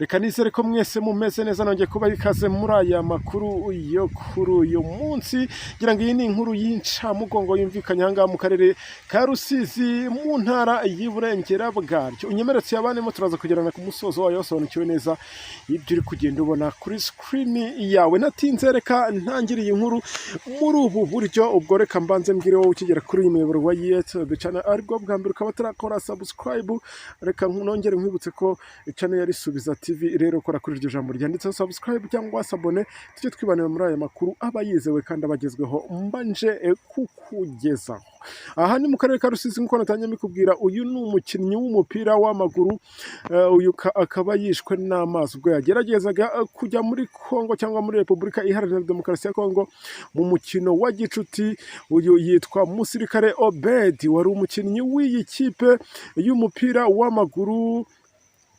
reka nizere ko mwese mumeze neza nongeye kuba ikaze muri aya makuru yo kuri uyu munsi ngira ngo iyi ni inkuru y'incamugongo yumvikanye ahangaha mu karere ka Rusizi mu ntara y'Iburengera bwaryo. Unyemeretse yabanemo turaza kugerana ku musozo wayo sobanukiwe neza ibyo uri kugenda ubona kuri screen yawe. Natinze reka ntangiriye inkuru muri ubu buryo, ubwo reka mbanze mbwire wowe ukigera kuri uyu muyoboro wa YouTube channel aribwo bwa mbere ukaba tarakora subscribe, reka nongere nkwibutse ko channel yari Subiza TV, rero kora kuri iryo jambo ryanditseho subscribe cyangwa sabone tujye twibanira muri aya makuru aba yizewe kandi abagezweho mbanje kukugezaho. Aha ni mu karere ka Rusizi nkuko natanye mikubwira, uyu ni umukinnyi w'umupira w'amaguru uyu akaba yishwe n'amazi ubwo yageragezaga kujya muri Kongo cyangwa muri Repubulika Iharanira Demokarasi ya Kongo mu mukino wa gicuti. Uyu yitwa Musirikare Obedi, wari umukinnyi w'iyi kipe y'umupira w'amaguru,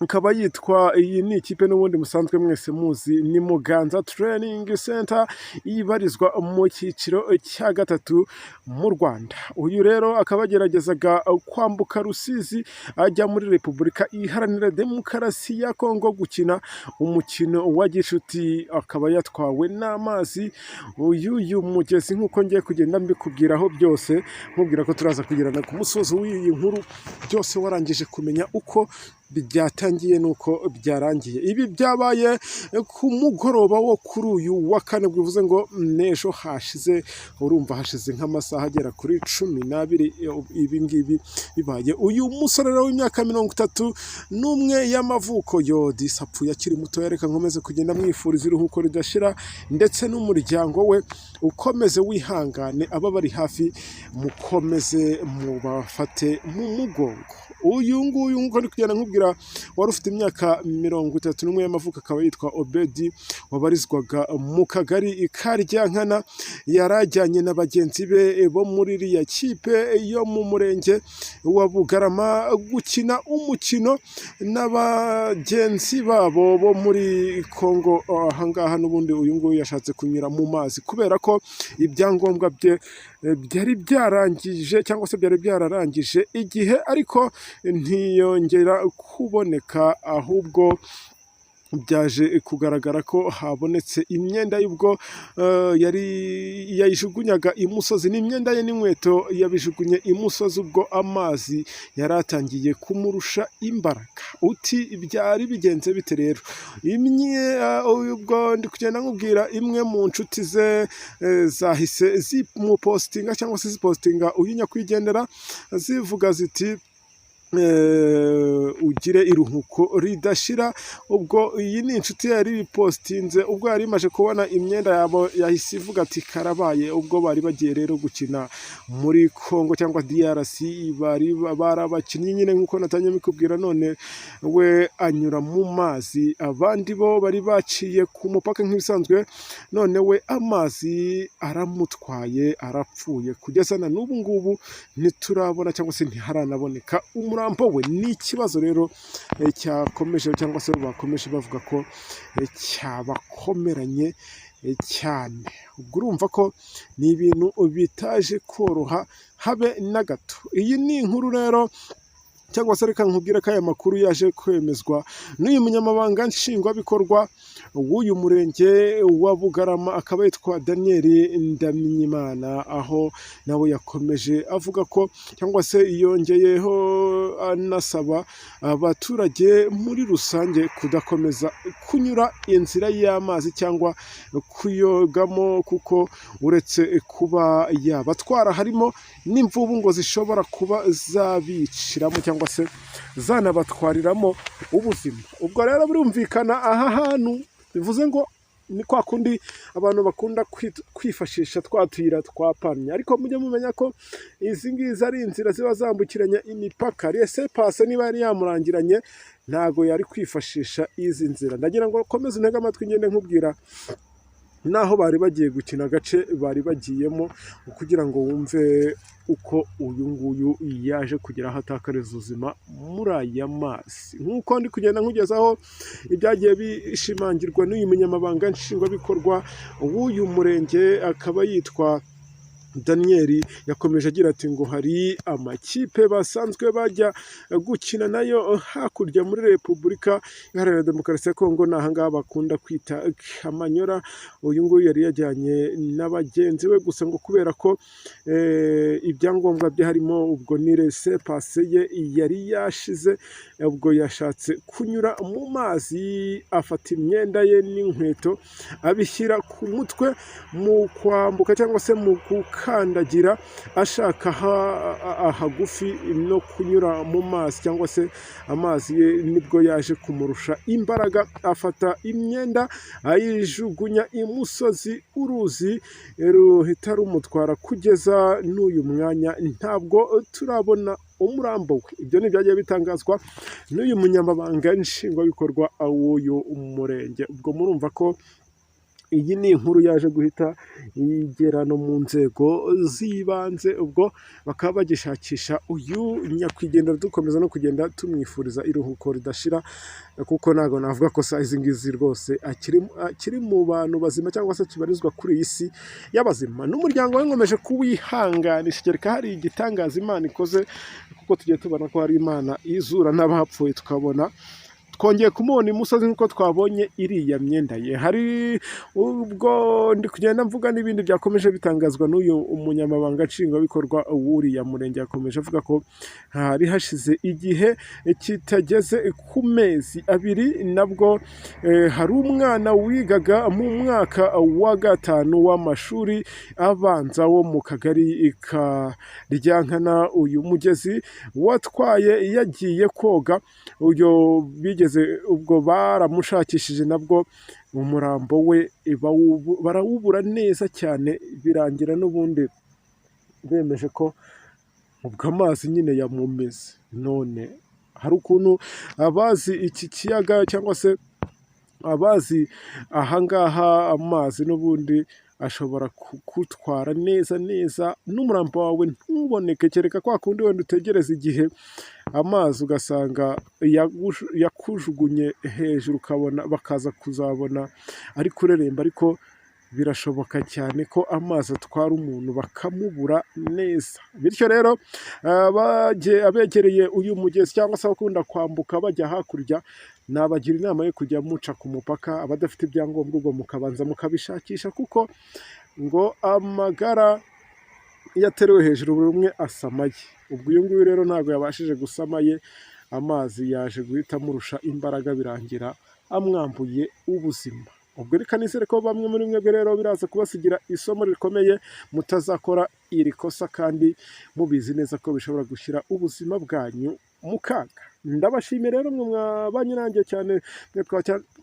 akaba yitwa, iyi ni ikipe n'ubundi musanzwe mwese muzi, ni Muganza Training Center ibarizwa mu cyiciro cya gatatu mu Rwanda. Uyu rero akaba ageragezaga kwambuka Rusizi ajya muri Repubulika Iharanira Demokarasi ya Kongo gukina umukino wa gicuti, akaba yatwawe n'amazi. Uyu mugezi nkuko ngiye kugenda mbikubwiraho byose, nkubwira ko turaza kugerana ku musozo w'iyi nkuru byose warangije kumenya uko byatangiye nuko byarangiye. Ibi byabaye ku mugoroba wo kuri uyu wa kane, bivuze ngo n'ejo hashize, urumva hashize nk'amasaha agera kuri 12 ibi ngibi bibaye. Uyu musore w'imyaka 31 y'amavuko disapfuye akiri muto, reka nkomeze kugenda mwifuriza iruhuko ridashira, ndetse n'umuryango we ukomeze wihangane, aba bari hafi mukomeze mubafate mu mugongo. Uyu nguyu nkuko ndi kugenda nkubwira, wari ufite imyaka 31 y'amavuko, akaba yitwa Obedi, wabarizwaga mu kagari ka Ryankana. Yarajyanye na bagenzi be bo muri iriya kipe yo mu murenge wa Bugarama gukina umukino n'abagenzi babo bo muri Kongo. Ahangaha n'ubundi uyu nguyu yashatse kunyura mu mazi kubera ko ibyangombwa bye byari byarangije cyangwa se byari byararangije igihe, ariko ntiyongera kuboneka, ahubwo byaje kugaragara ko habonetse imyenda y'ubwo yari yayijugunyaga imusozi, n'imyenda ye n'inkweto yabijugunye imusozi ubwo amazi yaratangiye kumurusha imbaraga. Uti byari bigenze bite rero? Ubwo ndi kugenda nkubwira, imwe mu nshuti ze zahise zimupostinga cyangwa se zipostinga uyu nyakwigendera, zivuga ziti ugire iruhuko ridashira. Ubwo iyi ni inshuti yari bipostinze ubwo yari imaje kubona imyenda yabo, yahise ivuga ati karabaye. Ubwo bari bagiye rero gukina muri Kongo cyangwa DRC, bari barabakinnyi nyine nkuko natanye mikubwira, none we anyura mu mazi, abandi bo bari baciye ku mupaka nk'ibisanzwe, none we amazi aramutwaye arapfuye. Kugeza na n'ubu ngubu ntiturabona cyangwa se ntiharanaboneka umurambo we. Ni ikibazo rero cyakomeje cyangwa se bakomeje bavuga ko cyabakomeranye cyane. Ubwo urumva ko ni ibintu bitaje koroha habe na gato. Iyi ni inkuru rero, cyangwa se reka nkubwire ko aya makuru yaje kwemezwa n'uyu munyamabanga nshingwabikorwa w'uyu murenge wa Bugarama, akaba yitwa Daniel Ndaminyimana, aho nawe yakomeje avuga ko, cyangwa se yongeyeho anasaba abaturage muri rusange kudakomeza kunyura inzira y'amazi cyangwa kuyogamo, kuko uretse kuba yabatwara harimo n'imvubu ngo zishobora kuba zabiciramo cyangwa se zanabatwariramo ubuzima. Ubwo rero birumvikana aha hantu bivuze ngo ni kwa kundi abantu bakunda kwifashisha twa tuyira twapamye, ariko mujye mumenya ko izi ngizi ari inzira ziba zambukiranya imipaka. Rese pase niba yari yamurangiranye ntago yari kwifashisha izi nzira. Ndagira ngo komeze intege amatwi ngende nkubwira naho bari bagiye gukina agace bari bagiyemo, kugira ngo wumve uko uyu nguyu yaje kugera aho atakariza ubuzima muri aya mazi. Nk'uko ndi kugenda nkugezaho ibyagiye bishimangirwa n'uyu munyamabanga nshingwabikorwa w'uyu murenge, akaba yitwa Daniel yakomeje agira ati ngo hari amakipe basanzwe bajya gukina nayo hakurya muri Repubulika Iharanira Demokarasi ya Kongo, ni ahangaha bakunda kwita Kamanyora. Uyu nguyu yari yajyanye na bagenzi we, gusa ngo kubera ko ibyangombwa bye harimo ubwo ni rese pase ye yari yashize, ubwo yashatse kunyura mu mazi afata imyenda ye n'inkweto abishyira ku mutwe mu kwambuka cyangwa se mu gukandagira ashaka hagufi no kunyura mu mazi, cyangwa se amazi ye nibwo yaje kumurusha imbaraga, afata imyenda ayijugunya imusozi, uruzi ruhita rumutwara. Kugeza n'uyu mwanya ntabwo turabona umurambo we. Ibyo ni byagiye bitangazwa n'uyu munyamabanga nshingwabikorwa w'uyu murenge. Ubwo murumva ko iyi ni inkuru yaje guhita igera no mu nzego z'ibanze, ubwo bakaba bagishakisha uyu nyakwigendera, dukomeza no kugenda tumwifuriza iruhuko ridashira, kuko ntabwo navuga ko saa izi ngizi rwose akiri mu bantu bazima, cyangwa se kibarizwa kuri iyi si y'abazima. N'umuryango we nkomeje kuwihanganisha, kereka hari igitangaza Imana ikoze, kuko tugiye tubona ko hari Imana izura n'abapfuye, tukabona twongeye kumubona imusozi nk'uko twabonye iriya myenda ye. Hari ubwo ndi kugenda mvuga n'ibindi byakomeje bitangazwa n'uyu umunyamabanga nshingwabikorwa w'uriya murenge, yakomeje avuga ko hari hashize igihe kitageze ku mezi abiri, nabwo hari umwana wigaga mu mwaka wa 5 w'amashuri abanza wo mu kagari ka Ryankana, uyu mugezi watwaye yagiye koga. Uyu bigeze ubwo baramushakishije, nabwo umurambo we barawubura neza cyane, birangira n'ubundi bemeje ko ubwo amazi nyine yamumeze. None hari ukuntu abazi iki kiyaga, cyangwa se abazi ahangaha amazi n'ubundi ashobora kugutwara neza n'umurambo wawe ntuboneke, kereka kwa kundi wenda utegereza igihe amazi ugasanga yakujugunye hejuru, ukabona bakaza kuzabona ari kureremba, ariko birashoboka cyane ko amazi atwara umuntu bakamubura neza. Bityo rero abegereye uyu mugezi, cyangwa se abakunda kwambuka bajya hakurya, nabagira inama yo kujya muca ku mupaka, abadafite ibyangombwa ubwo mukabanza mukabishakisha, kuko ngo amagara iyo aterewe hejuru buri umwe asamaye. Ubwo uyu nguyu rero ntabwo yabashije gusamaye, amazi yaje guhita amurusha imbaraga, birangira amwambuye ubuzima. Ubwo reka nizere ko bamwe muri mwebwe rero biraza kubasigira isomo rikomeye, mutazakora iri kosa kandi mubizi neza ko bishobora gushyira ubuzima bwanyu mu kaga. Ndabashimiye rero mwe mwabanye nanjye cyane,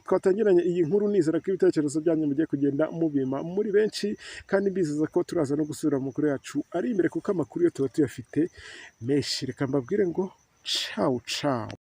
twatangiranye iyi nkuru, nizera ko ibitekerezo byanyu mugiye kugenda mubima muri benshi, kandi mbizeza ko turaza no gusubira mu makuru yacu ari imbere, kuko amakuru yo tuba tuyafite menshi. Reka mbabwire ngo ciao ciao.